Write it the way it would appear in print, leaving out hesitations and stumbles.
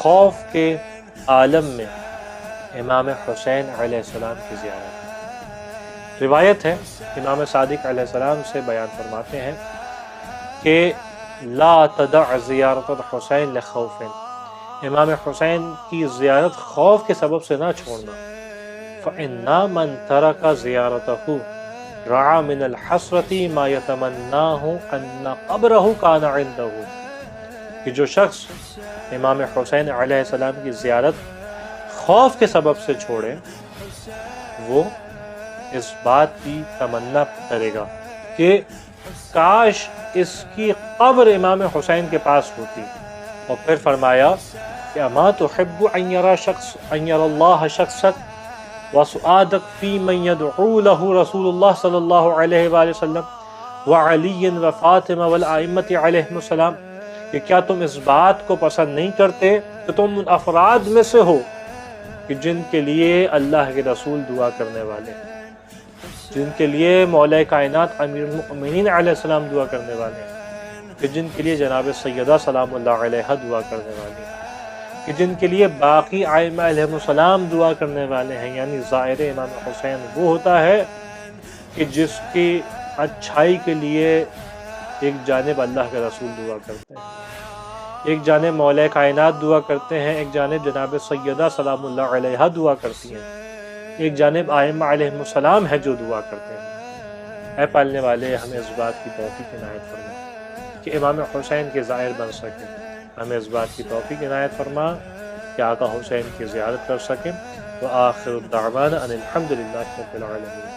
خوف کے عالم میں امام حسین علیہ السلام کی زیارت۔ روایت ہے امام صادق علیہ السلام سے بیان فرماتے ہیں کہ لا تدع زیارت الحسین لخوف، امام حسین کی زیارت خوف کے سبب سے نہ چھوڑنا۔ فإن من ترک زیارتہ رعا من الحسرۃ ما یتمناہ ان قبرہ کان عندہ، کہ جو شخص امام حسین علیہ السلام کی زیارت خوف کے سبب سے چھوڑے وہ اس بات کی تمنا کرے گا کہ کاش اس کی قبر امام حسین کے پاس ہوتی۔ اور پھر فرمایا کہ اما تحب ان یری اللہ شخصک وسعادک فی من یدعو له رسول اللہ صلی اللہ علیہ وآلہ وسلم وعلی وفاطمہ والائمۃ علیہم السلام، کہ کیا تم اس بات کو پسند نہیں کرتے کہ تم ان افراد میں سے ہو کہ جن کے لیے اللہ کے رسول دعا کرنے والے ہیں، جن کے لیے مولا کائنات امیر المؤمنین علیہ السلام دعا کرنے والے ہیں، کہ جن کے لیے جناب سیدہ سلام اللہ علیہ دعا کرنے والے ہیں، کہ جن کے لیے باقی ائمہ علیہم السلام دعا کرنے والے ہیں۔ یعنی ظاہر امام حسین وہ ہوتا ہے کہ جس کی اچھائی کے لیے ایک جانب اللہ کے رسول دعا کرتے ہیں، ایک جانب مولا کائنات دعا کرتے ہیں، ایک جانب جناب سیدہ سلام اللہ علیہ دعا کرتی ہیں، ایک جانب ائمہ علیہم السلام ہے جو دعا کرتے ہیں۔ اے پالنے والے، ہمیں اس بات کی توفیق عنایت فرما کہ امام حسین کے زائر بن سکیں، ہمیں اس بات کی توفیق عنایت فرما کہ آقا حسین کی زیارت کر سکیں۔ وآخر دعوانا ان الحمد للہ رب العالمین۔